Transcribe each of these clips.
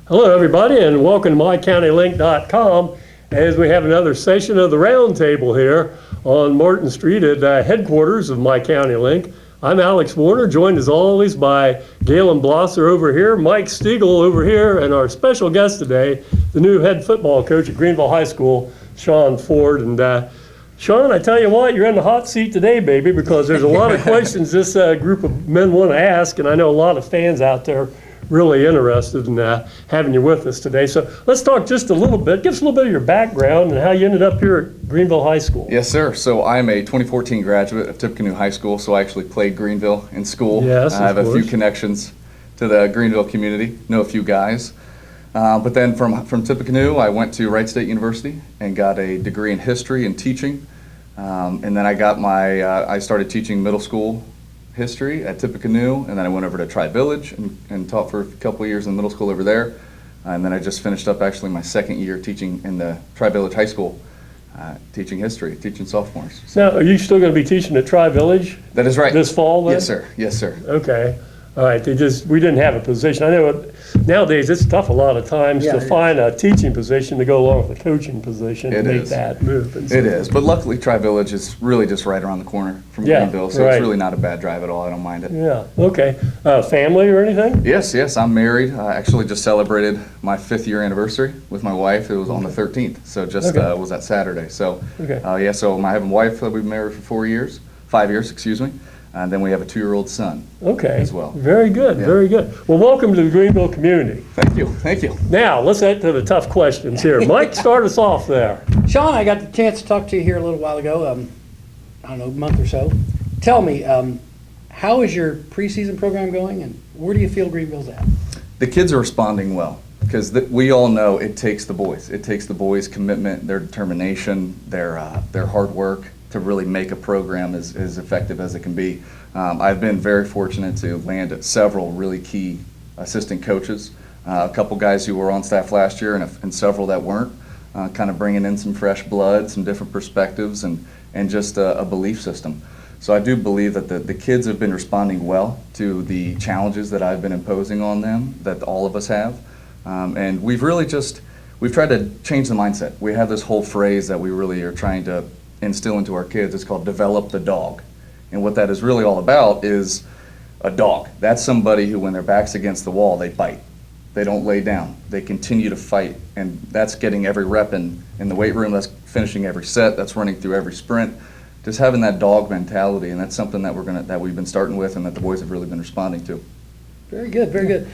Hello, everybody, and welcome to mycountylink.com as we have another session of the Roundtable here on Martin Street at headquarters of My County Link. I'm Alex Warner, joined as always by Galen Blosser over here, Mike Stiegel over here, and our special guest today, the new head football coach at Greenville High School, Sean Ford. And Sean, I tell you what, you're in the hot seat today, baby, because there's a lot of questions this group of men want to ask, and I know a lot of fans out there really interested in having you with us today. So let's talk just a little bit. Give us a little bit of your background and how you ended up here at Greenville High School. Yes, sir. So I'm a 2014 graduate of Tippecanoe High School, so I actually played Greenville in school. Yes, I have a few connections to the Greenville community, know a few guys. But then from Tippecanoe, I went to Wright State University and got a degree in history and teaching. And then I got I started teaching middle school history at Tippecanoe, and then I went over to Tri-Village and taught for a couple of years in middle school over there. And then I just finished up actually my second year teaching in the Tri-Village High School, teaching history, teaching sophomores. Now, are you still going to be teaching at Tri-Village? That is right. This fall then? Yes, sir. Yes, sir. Okay. All right. We didn't have a position. I know nowadays it's tough a lot of times to find a teaching position to go along with a coaching position to make that move. It is. But luckily, Tri-Village is really just right around the corner from Greenville, so it's really not a bad drive at all. I don't mind it. Yeah. Okay. Family or anything? Yes. I'm married. I actually just celebrated my 5th year anniversary with my wife. It was on the 13th, so just was that Saturday. So, so I have a wife that we've been married for 5 years, excuse me. And then we have a 2-year-old son as well. Very good, very good. Well, welcome to the Greenville community. Thank you. Now, let's head to the tough questions here. Mike, start us off there. Sean, I got the chance to talk to you here a little while ago, I don't know, a month or so. Tell me, how is your preseason program going, and where do you feel Greenville's at? The kids are responding well, because we all know it takes the boys. It takes the boys' commitment, their determination, their hard work, to really make a program as effective as it can be. I've been very fortunate to land several really key assistant coaches, a couple guys who were on staff last year and several that weren't, kind of bringing in some fresh blood, some different perspectives, and just a belief system. So I do believe that the kids have been responding well to the challenges that I've been imposing on them, that all of us have. And we've tried to change the mindset. We have this whole phrase that we really are trying to instill into our kids. It's called develop the dog. And what that is really all about is a dog. That's somebody who, when their back's against the wall, they bite. They don't lay down. They continue to fight. And that's getting every rep in the weight room. That's finishing every set. That's running through every sprint. Just having that dog mentality. And that's something that we've been starting with and that the boys have really been responding to. Very good, very good.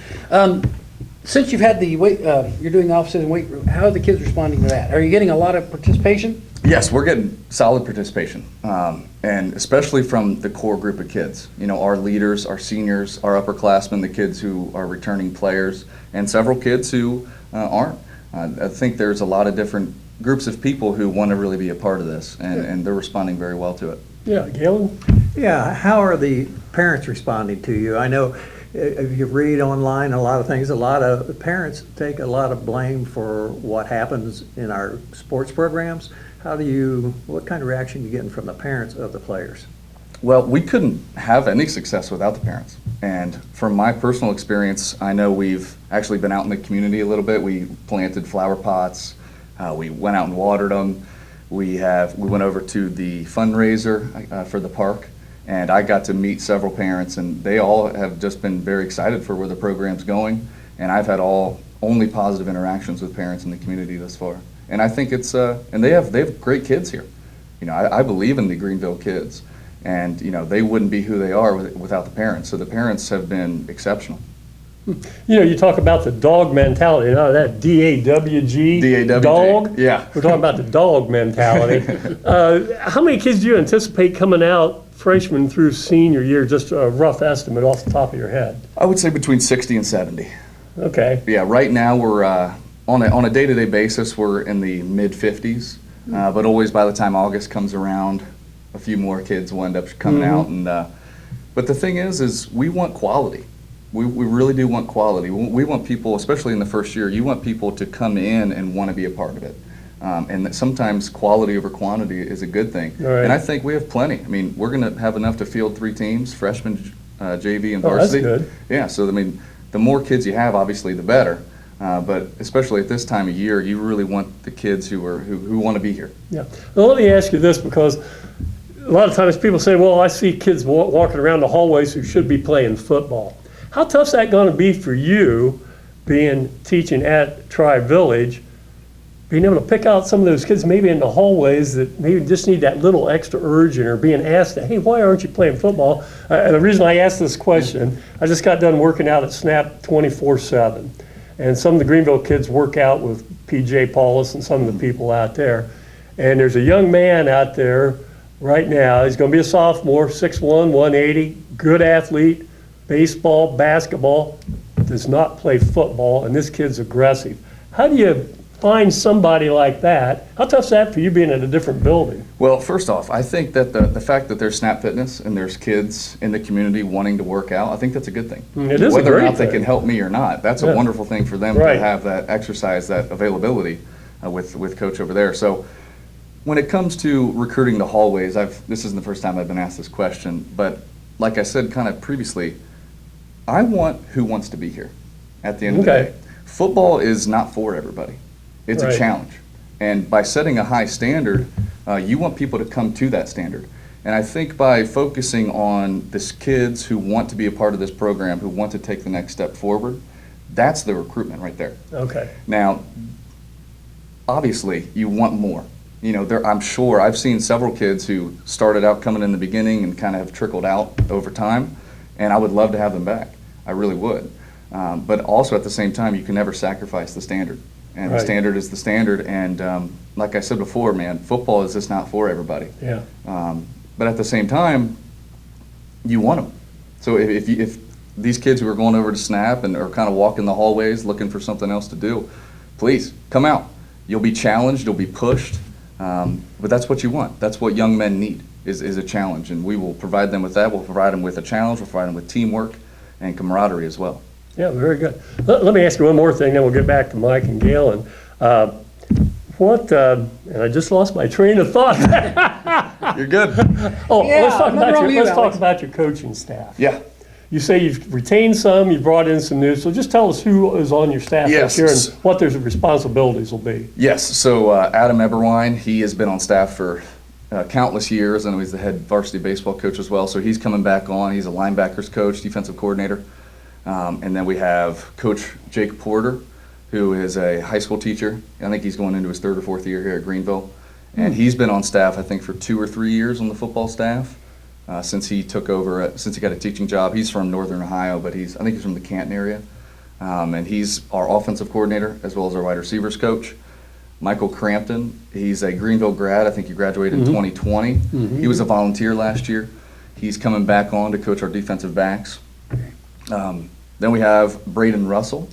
Since you've had the weight, you're doing the off-season weight room, how are the kids responding to that? Are you getting a lot of participation? Yes, we're getting solid participation, and especially from the core group of kids. You know, our leaders, our seniors, our upperclassmen, the kids who are returning players, and several kids who aren't. I think there's a lot of different groups of people who want to really be a part of this, and they're responding very well to it. Yeah, Galen? Yeah, how are the parents responding to you? I know if you read online a lot of things, a lot of parents take a lot of blame for what happens in our sports programs. What kind of reaction are you getting from the parents of the players? Well, we couldn't have any success without the parents. And from my personal experience, I know we've actually been out in the community a little bit. We planted flower pots. We went out and watered them. We went over to the fundraiser for the park, and I got to meet several parents, and they all have just been very excited for where the program's going. And I've had only positive interactions with parents in the community thus far. And I think and they have great kids here. You know, I believe in the Greenville kids, and you know, they wouldn't be who they are without the parents. So the parents have been exceptional. You know, you talk about the dog mentality, you know, that D-A-W-G, dog. Yeah. We're talking about the dog mentality. How many kids do you anticipate coming out freshman through senior year? Just a rough estimate off the top of your head. I would say between 60 and 70. Okay. Yeah, right now we're on a day-to-day basis, we're in the mid-50s, but always by the time August comes around, a few more kids will end up coming out. And but the thing is we want quality. We really do want quality. We want people, especially in the first year, you want people to come in and want to be a part of it. And that sometimes quality over quantity is a good thing. Right. And I think we have plenty. I mean, we're going to have enough to field 3 teams, freshmen, JV, and varsity. Oh, that's good. Yeah, so I mean, the more kids you have, obviously, the better. But especially at this time of year, you really want the kids who want to be here. Yeah. Well, let me ask you this, because a lot of times people say, well, I see kids walking around the hallways who should be playing football. How tough's that going to be for you, teaching at Tri-Village, being able to pick out some of those kids maybe in the hallways that maybe just need that little extra urging, or being asked, hey, why aren't you playing football? And the reason I asked this question, I just got done working out at Snap 24/7. And some of the Greenville kids work out with PJ Paulus and some of the people out there. And there's a young man out there right now. He's going to be a sophomore, 6'1", 180, good athlete, baseball, basketball, does not play football, and this kid's aggressive. How do you find somebody like that? How tough's that for you being in a different building? Well, first off, I think that the fact that there's Snap Fitness and there's kids in the community wanting to work out, I think that's a good thing. It is a Whether or great not they thing. can help me or not, that's Yeah. a wonderful thing for them Right. to have that exercise, that availability with Coach over there. So when it comes to recruiting the hallways, this isn't the first time I've been asked this question, but like I said kind of previously, I want who wants to be here at the end of the Okay. day. Football is not for everybody. It's Right. a challenge. And by setting a high standard, you want people to come to that standard. And I think by focusing on the kids who want to be a part of this program, who want to take the next step forward, that's the recruitment right there. Okay. Now, obviously, you want more. I'm sure I've seen several kids who started out coming in the beginning and kind of have trickled out over time, and I would love to have them back. I really would. But also at the same time, you can never sacrifice the standard. And Right. the standard is the standard. And like I said before, man, football is just not for everybody. Yeah. But at the same time, you want them. So if these kids who are going over to Snap and are kind of walking the hallways looking for something else to do, please come out. You'll be challenged, you'll be pushed, but that's what you want. That's what young men need, is a challenge, and we will provide them with that. We'll provide them with a challenge, we'll provide them with teamwork and camaraderie as well. Yeah, very good. Let me ask you one more thing, then we'll get back to Mike and Galen. And I just lost my train of thought. You're good. Oh, Yeah, let's talk nothing wrong with you, let's talk Alex. about your coaching staff. Yeah. You say you've retained some, you brought in some new, so just tell us who is on your staff Yes. this year and what their responsibilities will be. Yes, so Adam Eberwine, he has been on staff for countless years, and he's the head varsity baseball coach as well, so he's coming back on. He's a linebackers coach, defensive coordinator. And then we have Coach Jake Porter, who is a high school teacher. I think he's going into his third or fourth year here at Greenville. And he's been on staff, I think, for 2 or 3 years on the football staff since he took over, since he got a teaching job. He's from Northern Ohio, but I think he's from the Canton area. And he's our offensive coordinator as well as our wide receivers coach. Michael Crampton, he's a Greenville grad. I think he graduated in 2020. He was a volunteer last year. He's coming back on to coach our defensive backs. Then we have Braden Russell,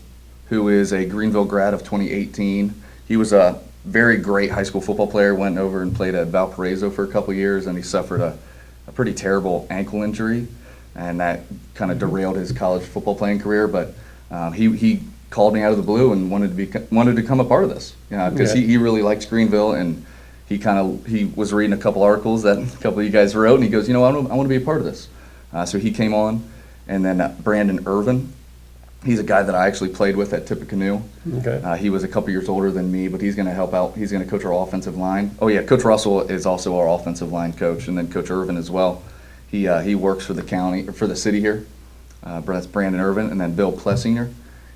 who is a Greenville grad of 2018. He was a very great high school football player, went over and played at Valparaiso for a couple years, and he suffered a pretty terrible ankle injury, and that kind of derailed his college football playing career. But he called me out of the blue and wanted to become a part of this, because he really likes Greenville, and he was reading a couple articles that a couple of you guys wrote, and he goes, I want to be a part of this. So he came on. And then Brandon Irvin, he's a guy that I actually played with at Tippecanoe. Okay. He was a couple years older than me, but he's going to help out. He's going to coach our offensive line. Oh yeah, Coach Russell is also our offensive line coach, and then Coach Irvin as well. He works for the county, or for the city here. That's Brandon Irvin, and then Bill Plessinger.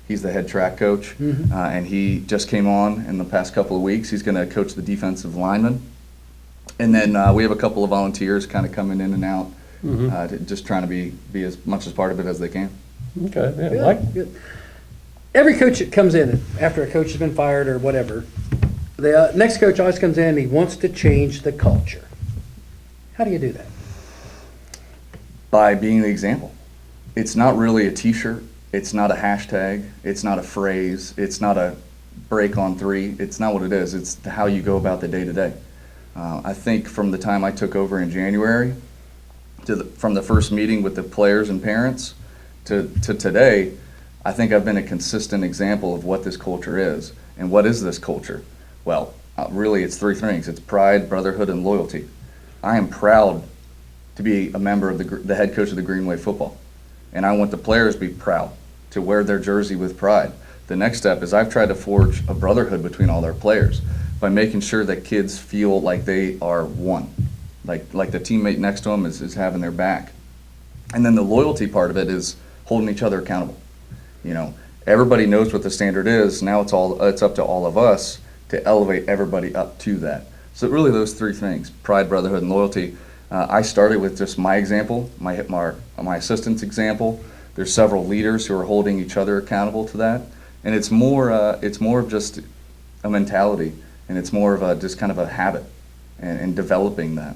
He's the head track coach, and he just came on in the past couple of weeks. He's going to coach the defensive linemen. And then we have a couple of volunteers kind of coming in and out. Just trying to be as much as part of it as they can. Okay, yeah, Good, Mike? good. Every coach that comes in after a coach has been fired or whatever, the next coach always comes in and he wants to change the culture. How do you do that? By being the example. It's not really a t-shirt. It's not a hashtag. It's not a phrase. It's not a break on 3. It's not what it is. It's how you go about the day-to-day. I think from the time I took over in January, from the first meeting with the players and parents to today, I think I've been a consistent example of what this culture is. And what is this culture? Well, really it's 3 things. It's pride, brotherhood, and loyalty. I am proud to be a member of the head coach of the Greenway football. And I want the players to be proud, to wear their jersey with pride, The next step is I've tried to forge a brotherhood between all our players by making sure that kids feel like they are one, like the teammate next to them is having their back. And then the loyalty part of it is holding each other accountable. You know, everybody knows what the standard is. Now it's up to all of us to elevate everybody up to that. So really those three things, pride, brotherhood, and loyalty. I started with just my example, my assistant's example. There's several leaders who are holding each other accountable to that. And it's more of just a mentality, and it's more of just kind of a habit and developing that.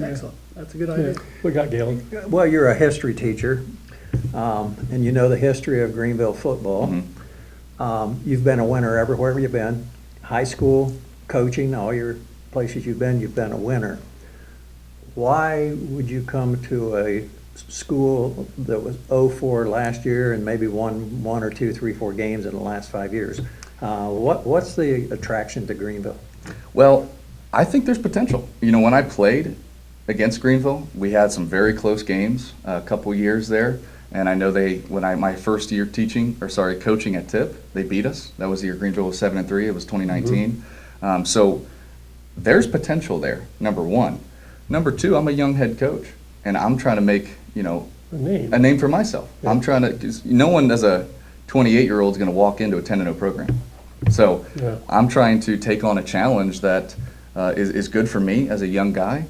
Excellent. That's a good idea. Yeah. We got Galen. Well, you're a history teacher, and you know the history of Greenville football. You've been a winner everywhere you've been, high school, coaching, all your places you've been a winner. Why would you come to a school that was 0-4 last year and maybe won 1 or 2, 3, 4 games in the last 5 years? What's the attraction to Greenville? Well, I think there's potential. You know, when I played against Greenville, we had some very close games a couple years there. And I know my first year coaching at Tip, they beat us. That was the year Greenville was 7-3. It was 2019. So there's potential there, number one. Number two, I'm a young head coach, and I'm trying to make, you know, a name for myself. Yeah. I'm trying to, because no one as a 28-year-old is going to walk into a 10-0 program. So Yeah. I'm trying to take on a challenge that is good for me as a young guy,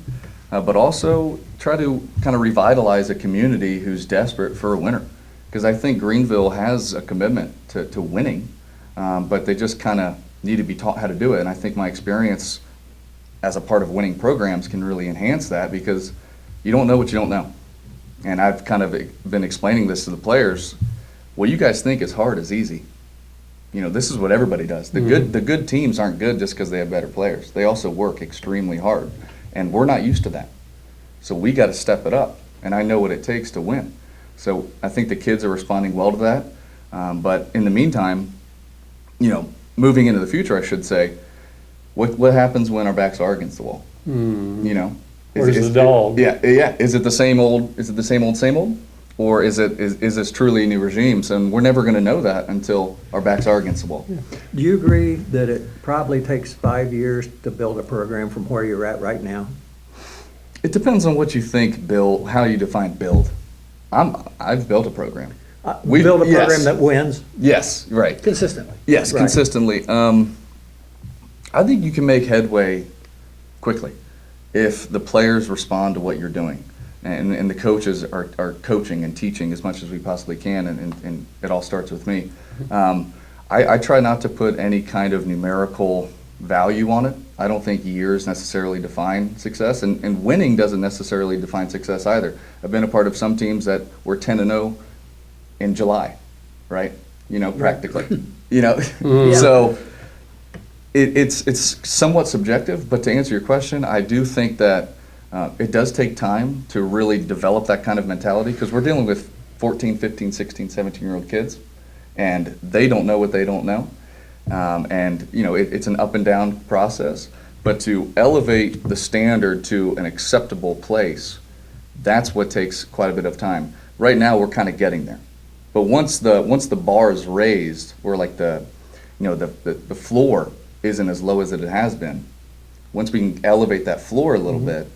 but also try to kind of revitalize a community who's desperate for a winner. Because I think Greenville has a commitment to winning, but they just kind of need to be taught how to do it. And I think my experience as a part of winning programs can really enhance that, because you don't know what you don't know. And I've kind of been explaining this to the players. What you guys think is hard is easy. You know, this is what everybody does. The good teams aren't good just because they have better players. They also work extremely hard, and we're not used to that. So we got to step it up, and I know what it takes to win. So I think the kids are responding well to that. But in the meantime, you know, moving into the future, I should say, what happens when our backs are against the wall? You know, Where's the dog? Yeah. Is it the same old? Is it the same old? Or is this truly a new regime? So we're never going to know that until our backs are against the wall. Do you agree that it probably takes 5 years to build a program from where you're at right now? It depends on what you think, Bill. How you define build. I've built a program. We build a program yes. that wins? Yes, right. Consistently. Yes, Right. consistently. I think you can make headway quickly if the players respond to what you're doing, and the coaches are coaching and teaching as much as we possibly can, and it all starts with me. I try not to put any kind of numerical value on it. I don't think years necessarily define success, and winning doesn't necessarily define success either. I've been a part of some teams that were 10-0 in July, right? You know, practically. You know, so it's somewhat subjective. But to answer your question, I do think that it does take time to really develop that kind of mentality, because we're dealing with 14, 15, 16, 17-year-old kids, and they don't know what they don't know. And you know, it's an up and down process, but to elevate the standard to an acceptable place, that's what takes quite a bit of time. Right now, we're kind of getting there, but once the bar is raised, we're like the floor isn't as low as it has been. Once we can elevate that floor a little bit,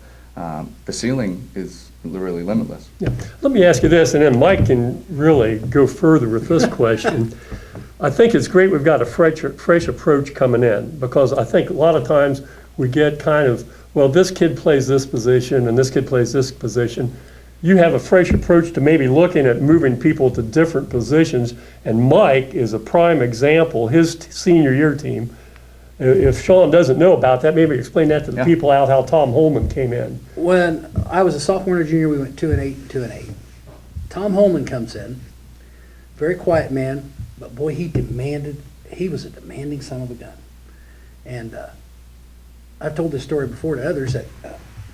the ceiling is really limitless. Yeah. Let me ask you this, and then Mike can really go further with this question. I think it's great we've got a fresh approach coming in, because I think a lot of times we get kind of, well, this kid plays this position and this kid plays this position. You have a fresh approach to maybe looking at moving people to different positions, and Mike is a prime example. His senior year team, if Sean doesn't know about that, maybe explain that to the people out, how Tom Holman came in. When I was a sophomore and a junior, we went 2-8, 2-8. Tom Holman comes in, very quiet man, but boy, he was a demanding son of a gun. And I've told this story before to others that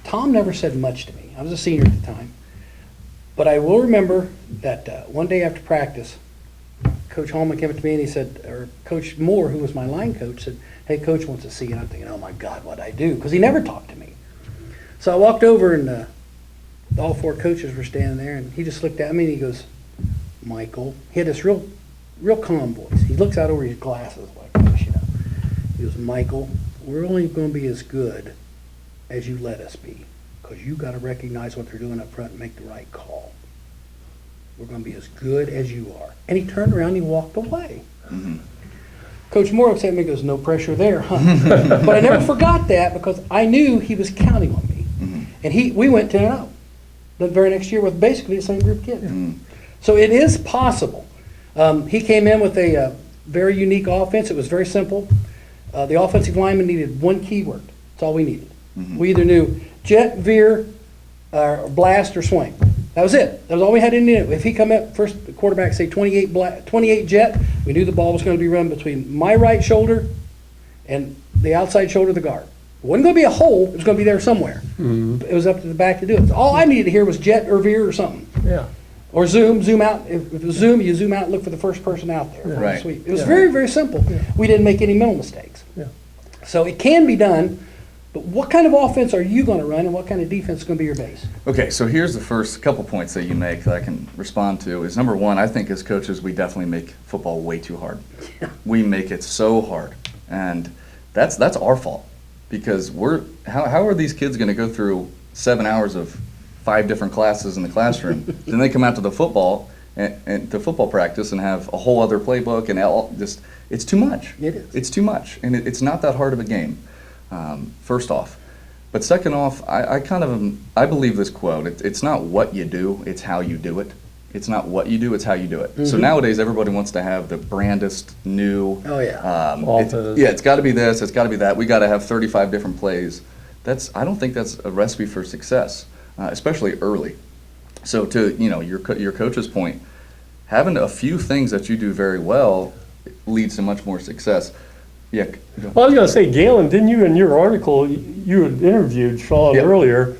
Tom never said much to me. I was a senior at the time. But I will remember that one day after practice, Coach Holman came up to me and he said, or Coach Moore, who was my line coach, said, "Hey, Coach wants to see you." And I'm thinking, oh my God, what'd I do? Because he never talked to me. So I walked over and all four coaches were standing there, and he just looked at me and he goes, "Michael," he had this real real calm voice. He looks out over his glasses like this, you know. He goes, Michael, we're only going to be as good as you let us be, because you got to recognize what they're doing up front and make the right call. We're going to be as good as you are. And he turned around and he walked away. Mm-hmm. Coach Moore looked at me and goes, no pressure there, huh? But I never forgot that because I knew he was counting on me. Mm-hmm. And we went 10-0 the very next year with basically the same group of kids. Mm-hmm. So it is possible. He came in with a very unique offense. It was very simple. The offensive lineman needed one keyword. That's all we needed. Mm-hmm. We either knew jet, veer, blast, or swing. That was it. That was all we had to do. If he come up first, the quarterback say 28 jet, we knew the ball was going to be run between my right shoulder and the outside shoulder of the guard. It wasn't going to be a hole. It was going to be there somewhere. Mm-hmm. It was up to the back to do it. All I needed to hear was jet or veer or something. Yeah. Or zoom out. If it was zoom, you zoom out and look for the first person out there. Right. Sweep. It was very, very simple. We didn't make any mental mistakes. Yeah. So it can be done, but what kind of offense are you going to run and what kind of defense is going to be your base? Okay, so here's the first couple points that you make that I can respond to. Is number one, I think as coaches we definitely make football way too hard. We make it so hard, and that's our fault because how are these kids going to go through 7 hours of 5 different classes in the classroom? Then they come out to the football and to football practice and have a whole other playbook and just it's too much. It is. It's too much, and it's not that hard of a game. First off, but second off, I believe this quote. It's not what you do, it's how you do it. It's not what you do, it's how you do it. Mm-hmm. So nowadays, everybody wants to have the brandest new. Oh, yeah. It's got to be this, it's got to be that. We got to have 35 different plays. I don't think that's a recipe for success, especially early. So to your coach's point, having a few things that you do very well leads to much more success. Yeah. Well, I was going to say, Galen, didn't you in your article, you had interviewed Sean Yeah. earlier,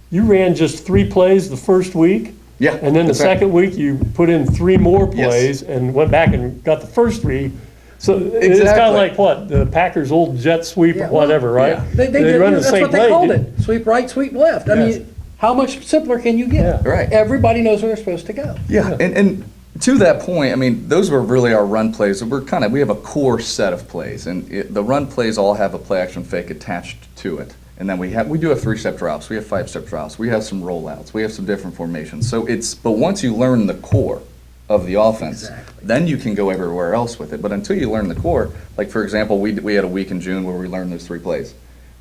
you ran just 3 plays the first week? Yeah. And then the that's right. second week, you put in 3 more Yes. plays and went back and got the first 3. So it's kind Exactly. of like what, the Packers' old jet sweep Yeah, or whatever, right? yeah. They did, run the that's same what they play, called didn't- it. Sweep right, sweep left. I Yes. mean, how much simpler can you get? Yeah. Right. Everybody knows where they're supposed to go. Yeah, and to that point, I mean, those were really our run plays. We have a core set of plays, and the run plays all have a play action fake attached to it. And then we do have 3-step drops, we have 5-step drops, we have some rollouts, we have some different formations. But once you learn the core of the offense, Exactly. then you can go everywhere else with it. But until you learn the core, like for example, we had a week in June where we learned those 3 plays.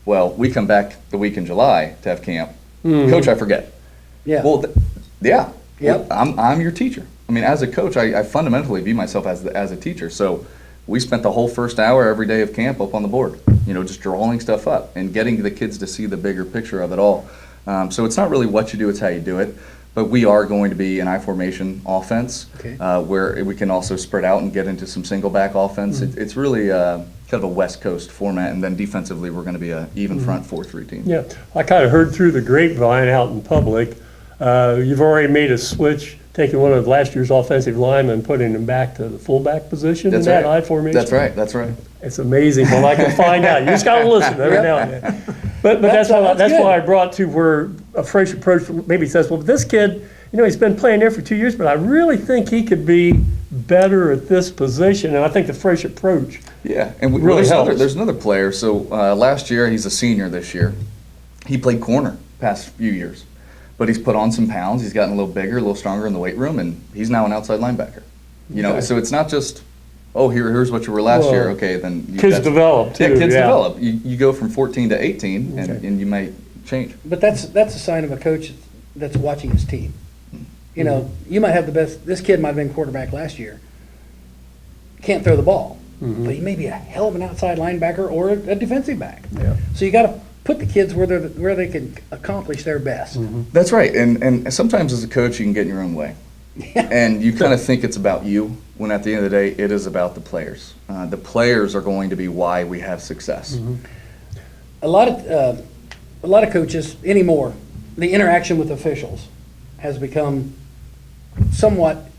Well, we come back the week in July to have camp. Coach, I forget. Yeah. Well, yeah. Yep. I'm your teacher. I mean, as a coach, I fundamentally view myself as a teacher. So we spent the whole first hour every day of camp up on the board, just drawing stuff up and getting the kids to see the bigger picture of it all. So it's not really what you do, it's how you do it. But we are going to be an I-formation offense, Okay. where we can also spread out and get into some single back offense. It's really kind of a West Coast format, and then defensively we're going to be an even front 4-3 team. Yeah, I kind of heard through the grapevine out in public, you've already made a switch, taking one of last year's offensive linemen and putting him back to the fullback position in that I formation. That's right. It's amazing when I can find out. You just got to listen every now and then. But that's good. why I brought to where a fresh approach maybe says, well, this kid, he's been playing there for 2 years, but I really think he could be better at this position. And I think the fresh approach. Yeah, and Really helps. there's another player. So last year, he's a senior this year. He played corner past few years, but he's put on some pounds. He's gotten a little bigger, a little stronger in the weight room, and he's now an outside linebacker. Okay. So it's not just, here's what you were last Well, year. Okay, then Kids develop too. Yeah, kids develop. You go from 14 to 18, Okay. and you might change. But that's a sign of a coach that's watching his team. You might have the best. This kid might have been quarterback last year. Can't throw the ball, but he may be a hell of an outside linebacker or a defensive back. Yeah. So you got to put the kids where they can accomplish their best. That's right. And sometimes as a coach, you can get in your own way. And you kind of think it's about you, when at the end of the day, it is about the players. The players are going to be why we have success. A lot of coaches anymore, the interaction with officials has become somewhat,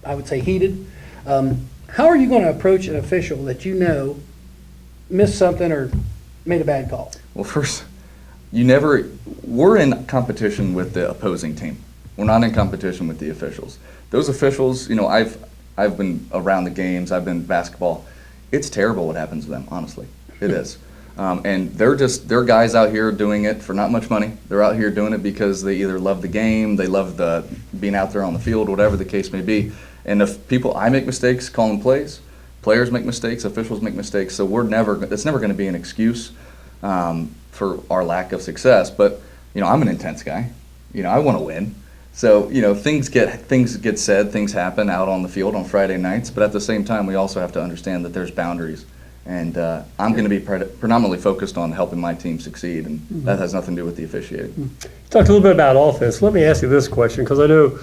I would say, heated. How are you going to approach an official that missed something or made a bad call? Well, first, we're in competition with the opposing team. We're not in competition with the officials. Those officials, I've been around the games. I've been basketball. It's terrible what happens to them, honestly. It is. And they're guys out here doing it for not much money. They're out here doing it because they either love the game, they love being out there on the field, whatever the case may be. And if I make mistakes calling plays, players make mistakes, officials make mistakes, so it's never going to be an excuse for our lack of success. But I'm an intense guy. I want to win. So things get said, things happen out on the field on Friday nights. But at the same time, we also have to understand that there's boundaries. And I'm going to be predominantly focused on helping my team succeed, and that has nothing to do with the officiating. You talked a little bit about offense. Let me ask you this question, because I know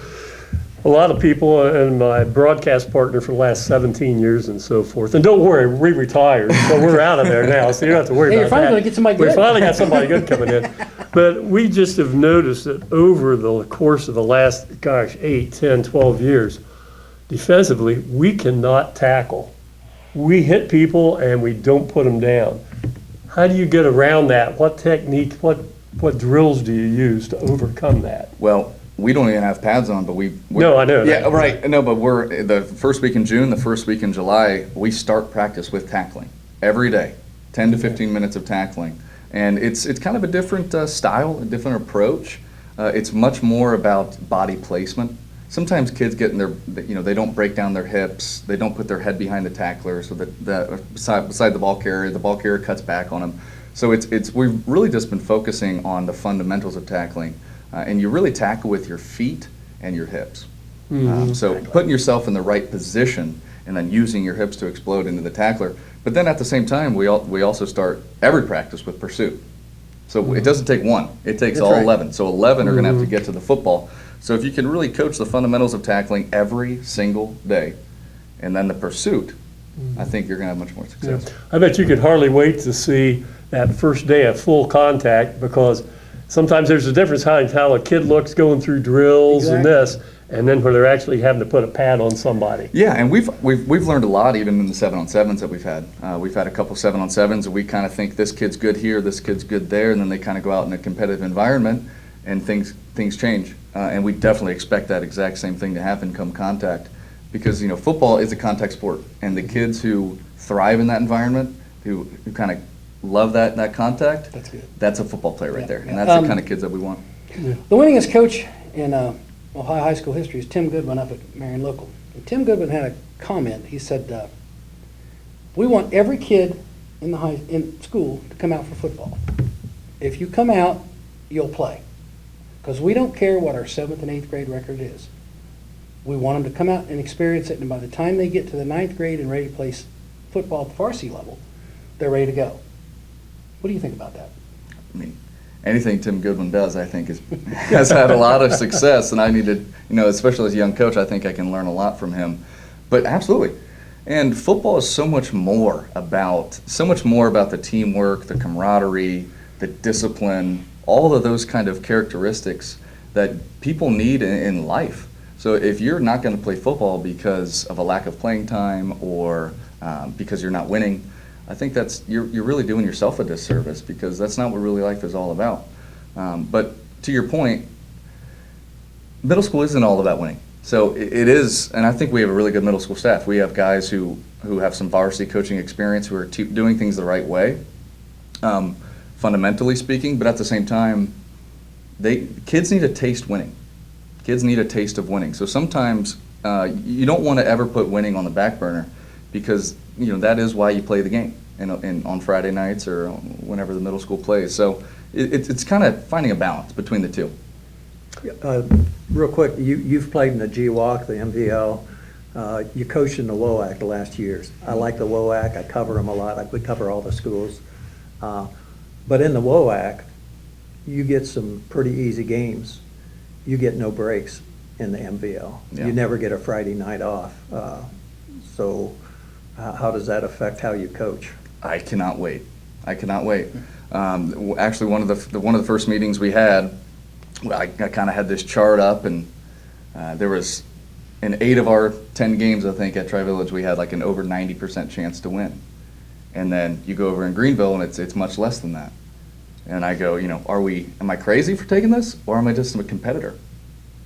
a lot of people and my broadcast partner for the last 17 years and so forth. And don't worry, we retired, so we're out of there now, so you don't have to worry Hey, about that. you're finally going to get somebody good. We finally got somebody good coming in. But we just have noticed that over the course of the last, 8, 10, 12 years, defensively, we cannot tackle. We hit people and we don't put them down. How do you get around that? What technique, what drills do you use to overcome that? Well, we don't even have pads on, but No, I know that. Yeah, right. No, but we're the first week in June, the first week in July, we start practice with tackling every day, 10 to 15 minutes of tackling, and it's kind of a different style, a different approach. It's much more about body placement. Sometimes kids get in they don't break down their hips, they don't put their head behind the tackler, so that beside the ball carrier cuts back on them. So we've really just been focusing on the fundamentals of tackling, and you really tackle with your feet and your hips. So putting yourself in the right position and then using your hips to explode into the tackler. But then at the same time, we also start every practice with pursuit. So it doesn't take one, it takes all 11. So 11 are going to have to get to the football. So if you can really coach the fundamentals of tackling every single day, and then the pursuit, I think you're going to have much more success. Yeah. I bet you could hardly wait to see that first day of full contact, because sometimes there's a difference how a kid looks going through drills and this, and then where they're actually having to put a pad on somebody. Yeah, and we've learned a lot even in the 7-on-7s that we've had. We've had a couple 7-on-7s, and we kind of think this kid's good here, this kid's good there, and then they kind of go out in a competitive environment, and things change. And we definitely expect that exact same thing to happen come contact, because football is a contact sport, and the kids who thrive in that environment, who kind of love that contact, That's good. That's a football player right there, and that's the kind of kids that we want. The winningest coach in Ohio high school history is Tim Goodwin up at Marion Local. And Tim Goodwin had a comment. He said, "We want every kid in school to come out for football. If you come out, you'll play. Because we don't care what our 7th and 8th grade record is. We want them to come out and experience it, and by the time they get to the 9th grade and ready to play football at the varsity level, they're ready to go." What do you think about that? I mean, anything Tim Goodwin does, I think, has had a lot of success, and I need to, especially as a young coach, I think I can learn a lot from him. But absolutely. And football is so much more about the teamwork, the camaraderie, the discipline, all of those kind of characteristics that people need in life. So if you're not going to play football because of a lack of playing time or because you're not winning, I think you're really doing yourself a disservice, because that's not what really life is all about. But to your point, middle school isn't all about winning. So it is, and I think we have a really good middle school staff. We have guys who have some varsity coaching experience, who are doing things the right way, fundamentally speaking, but at the same time, kids need to taste winning. Kids need a taste of winning. So sometimes you don't want to ever put winning on the back burner, because that is why you play the game on Friday nights or whenever the middle school plays. So it's kind of finding a balance between the two. Real quick, you've played in the GWAC, the MVL. You coached in the WOAC the last years. I like the WOAC. I cover them a lot. We cover all the schools. But in the WOAC, you get some pretty easy games. You get no breaks in the MVL. Yeah. You never get a Friday night off. So how does that affect how you coach? I cannot wait. Actually, one of the first meetings we had, I kind of had this chart up, and there was, in 8 of our 10 games, I think, at Tri-Village, we had like an over 90% chance to win. And then you go over in Greenville, and it's much less than that. And I go, am I crazy for taking this, or am I just a competitor?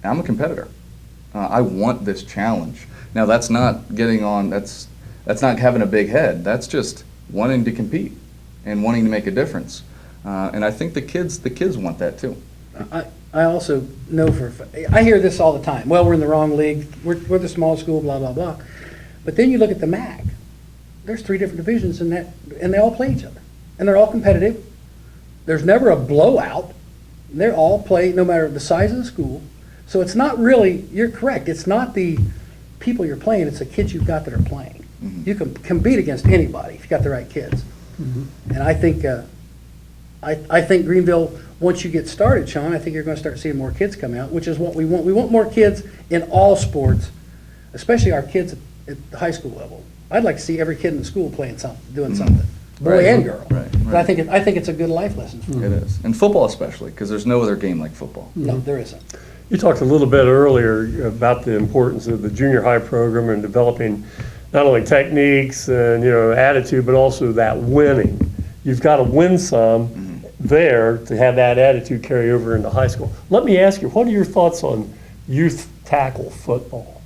And I'm a competitor. I want this challenge. Now that's not getting on. That's not having a big head. That's just wanting to compete and wanting to make a difference. And I think the kids want that too. I also know I hear this all the time. Well, we're in the wrong league. We're the small school, blah, blah, blah. But then you look at the MAC. There's 3 different divisions in that, and they all play each other. And they're all competitive. There's never a blowout. They're all play no matter the size of the school. So it's not really, you're correct, it's not the people you're playing, it's the kids you've got that are playing. Mm-hmm. You can compete against anybody if you've got the right kids. And I think I think Greenville, once you get started, Sean, I think you're going to start seeing more kids come out, which is what we want. We want more kids in all sports, especially our kids at the high school level. I'd like to see every kid in the school playing something, doing something, boy Right. and girl. Right, But right. I think it's a good life lesson for them. It is, and football especially, because there's no other game like football. No, there isn't. You talked a little bit earlier about the importance of the junior high program and developing not only techniques and, attitude, but also that winning. You've got to win some there to have that attitude carry over into high school. Let me ask you, what are your thoughts on youth tackle football?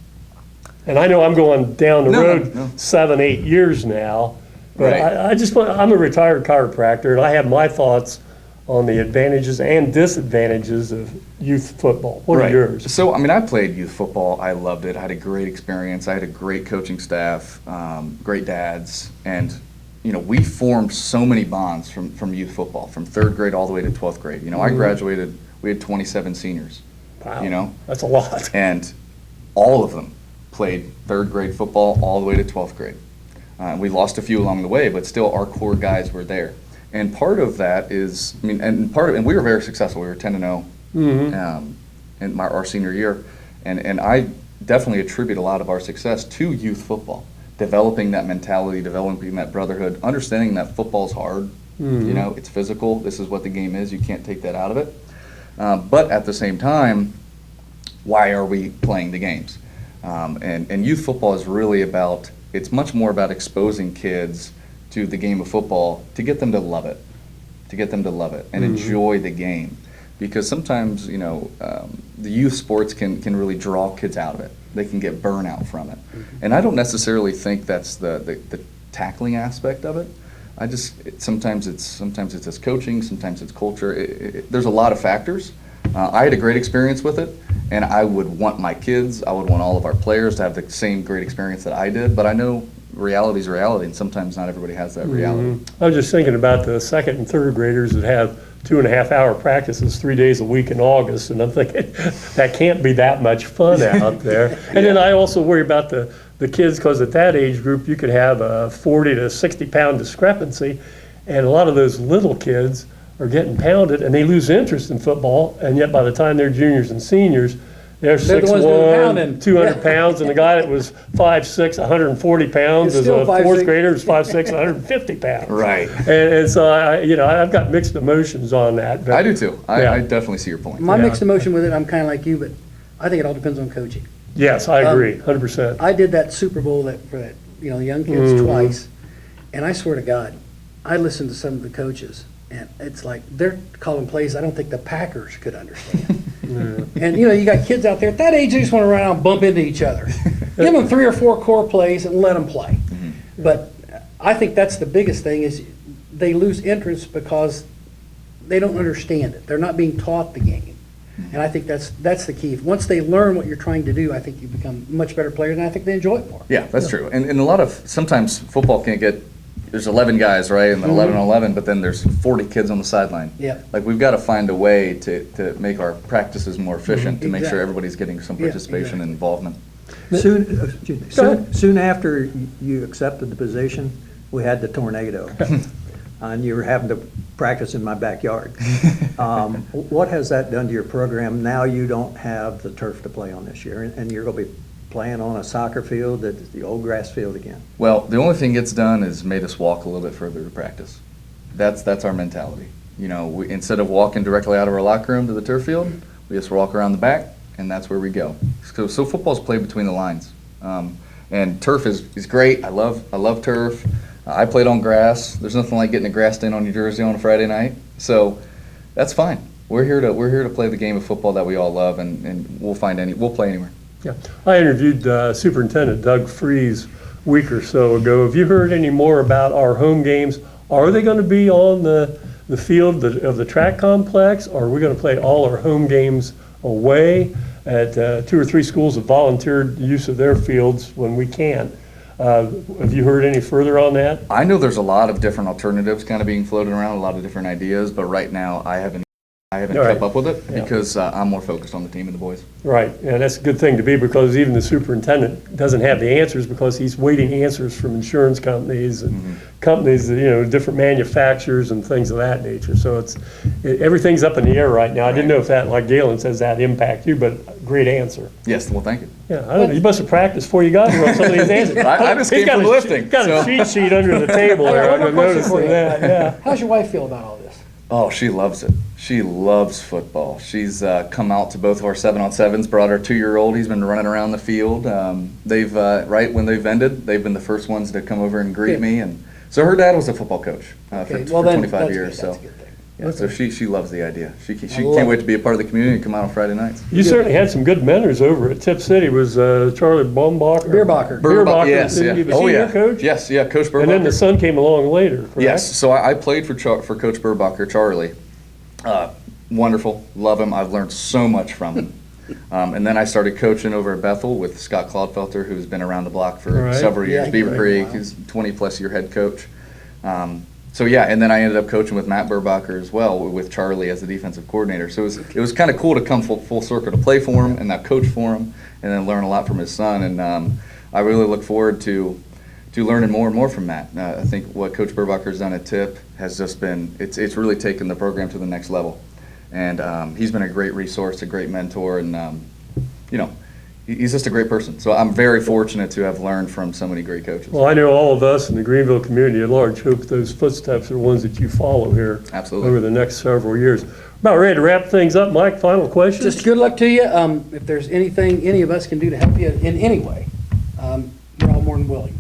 And I know I'm going down the road no. 7, 8 years now, but Right. I'm a retired chiropractor, and I have my thoughts on the advantages and disadvantages of youth football. What are yours? So, I played youth football. I loved it. I had a great experience. I had a great coaching staff, great dads, and we formed so many bonds from youth football, from 3rd grade all the way to 12th grade. I graduated. We had 27 seniors. Wow, that's a lot. And all of them played 3rd grade football all the way to 12th grade. We lost a few along the way, but still our core guys were there. And part of that is, and we were very successful. We were 10-0 in our senior year, and I definitely attribute a lot of our success to youth football, developing that mentality, developing that brotherhood, understanding that football's hard. It's physical. This is what the game is. You can't take that out of it. But at the same time, why are we playing the games? And youth football is really about. It's much more about exposing kids to the game of football to get them to love it, and enjoy the game. Because sometimes, the youth sports can really draw kids out of it. They can get burnout from it. And I don't necessarily think that's the tackling aspect of it. Sometimes it's just coaching, sometimes it's culture. There's a lot of factors. I had a great experience with it, and I would want my kids, I would want all of our players to have the same great experience that I did, but I know reality is reality, and sometimes not everybody has that reality. I was just thinking about the 2nd and 3rd graders that have 2.5-hour practices 3 days a week in August, and I'm thinking that can't be that much fun out there. And then I also worry about the kids, because at that age group you could have a 40 to 60 pound discrepancy, and a lot of those little kids are getting pounded and they lose interest in football, and yet by the time they're juniors and seniors, they're They're the ones doing the 6'1", pounding. 200 pounds, and the guy that was 5'6", 140 pounds Is is still a 5'6". 4th grader is 5'6", 150 pounds. Right. And so I've got mixed emotions on that. But I do too. Yeah. I definitely see your point. My Yeah. mixed emotion with it, I'm kind of like you, but I think it all depends on coaching. Yes, I agree, 100%. I did that Super Bowl for that young kids twice, and I swear to God, I listened to some of the coaches, and it's like they're calling plays I don't think the Packers could understand. And you got kids out there at that age, they just want to run out and bump into each other. Give them 3 or 4 core plays and let them play. But I think that's the biggest thing is they lose interest because they don't understand it. They're not being taught the game. And I think that's the key. Once they learn what you're trying to do, I think you become a much better player, and I think they enjoy it more. Yeah, that's true. And a lot of, sometimes football can get, there's 11 guys, right, and then 11 on 11, but then there's 40 kids on the sideline. Yeah. Like, we've got to find a way to make our practices more efficient, to make sure Exactly. everybody's getting some Yeah, participation and involvement. Soon after you accepted the position, we had the tornado, and you were having to practice in my backyard. What has that done to your program? Now you don't have the turf to play on this year, and you're going to be playing on a soccer field that's the old grass field again. Well, the only thing it's done is made us walk a little bit further to practice. That's our mentality. Instead of walking directly out of our locker room to the turf field, we just walk around the back, and that's where we go. So football's played between the lines, and turf is great. I love turf. I played on grass. There's nothing like getting a grass stain on your jersey on a Friday night, so that's fine. We're here to play the game of football that we all love, and we'll play anywhere. Yeah. I interviewed Superintendent Doug Freeze a week or so ago. Have you heard any more about our home games? Are they going to be on the field of the track complex? Or are we going to play all our home games away at 2 or 3 schools have volunteered use of their fields when we can't? Have you heard any further on that? I know there's a lot of different alternatives kind of being floated around, a lot of different ideas, but right now I haven't All kept right. up with it Yeah. because I'm more focused on the team and the boys. Right, and that's a good thing to be, because even the superintendent doesn't have the answers, because he's waiting answers from insurance companies and companies that, different manufacturers and things of that nature. So everything's up in the air right now. I didn't know if that, like Galen says, that impact you, but great answer. Yes, well, thank you. Yeah, I don't know, you must have practiced before you got here on some of these answers. I just He's came got from a lifting, He's got so- a cheat sheet under the table I there. got I'm one more question for noticing you. that, yeah. How's your wife feel about all this? Oh, she loves it. She loves football. She's come out to both of our 7-on-7s, brought our 2-year-old. He's been running around the field. They've, right when they've ended, they've been the first ones to come over and greet Good. me. And so her dad was a football coach Okay, for well then, 25 that's years. good. That's So, a good thing. yeah, so she loves the idea. She love can't wait it. to be a part of the community and come out on Friday nights. You certainly had some good mentors over at Tip City. Was Charlie Baumbacher? Beerbacher. Beerbacher, Yes, yeah. was Oh, he yeah. your coach? Yes, yeah, Coach Burbacher. And then the son came along later, correct? Yes, so I played for Coach Burbacher, Charlie. Wonderful, love him. I've learned so much from him. And then I started coaching over at Bethel with Scott Clodfelter, who's been around the block for All right. several years. Yeah, Beaver he's Creek, been a he's 20-plus year head coach. So yeah, and then I ended up coaching with Matt Burbacher as well, with Charlie as the defensive coordinator. So it was kind of cool to come full circle to play for him and now coach for him, and then learn a lot from his son. And I really look forward to learning more and more from Matt. I think what Coach Burbacher's done at Tip has just been, it's really taken the program to the next level. And he's been a great resource, a great mentor, and he's just a great person. So I'm very fortunate to have learned from so many great coaches. Well, I know all of us in the Greenville community at large hope those footsteps are ones that you follow here Absolutely. over the next several years. About ready to wrap things up. Mike, final questions? Just good luck to you. If there's anything any of us can do to help you in any way, we're all more than willing.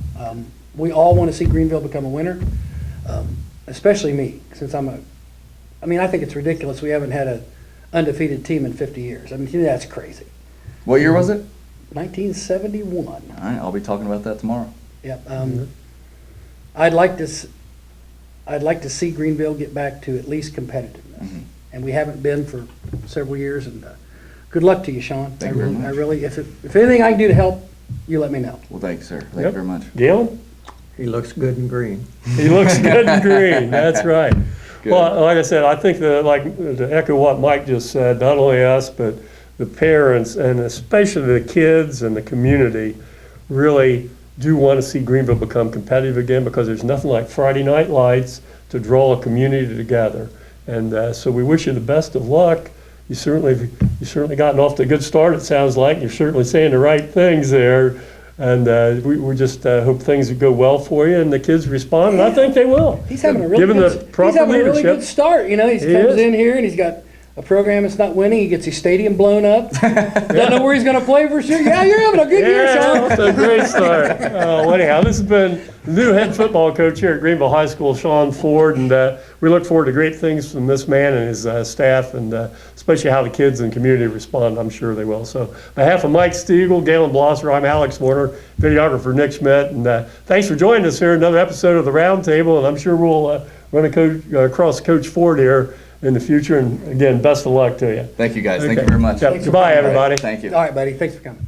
We all want to see Greenville become a winner, especially me, since I think it's ridiculous we haven't had an undefeated team in 50 years. I mean, to me, that's crazy. What year was it? 1971. All right, I'll be talking about that tomorrow. Yep. I'd like to see Greenville get back to at least competitiveness, and we haven't been for several years. And good luck to you, Sean. Thank you very much. I really, if anything I can do to help, you let me know. Well, thank you, sir. Thank Yep. you very much. Galen? He looks good and green. He looks good and green. That's right. Good. Well, like I said, I think to echo what Mike just said, not only us, but the parents and especially the kids and the community really do want to see Greenville become competitive again, because there's nothing like Friday night lights to draw a community together. And so we wish you the best of luck. You certainly gotten off to a good start, it sounds like. You're certainly saying the right things there. And we just hope things go well for you and the kids respond, and I think they will. He's having a really Given the good, proper he's having a really leadership. good start. He He comes is. in here and he's got a program that's not winning. He gets his stadium blown up. Don't know where he's going to play for sure. Yeah, you're having a good year, Sean. It's a great start. Well, anyhow, this has been the new head football coach here at Greenville High School, Sean Ford, and we look forward to great things from this man and his staff, and especially how the kids and community respond. I'm sure they will. So, on behalf of Mike Stiegel, Galen Blosser, I'm Alex Warner, videographer Nick Schmidt, and thanks for joining us here in another episode of the Roundtable, and I'm sure we'll run across Coach Ford here in the future. And again, best of luck to you. Thank you, guys. Thank Okay. you very much. Yep. Goodbye, everybody. Thank you. All right, buddy. Thanks for coming.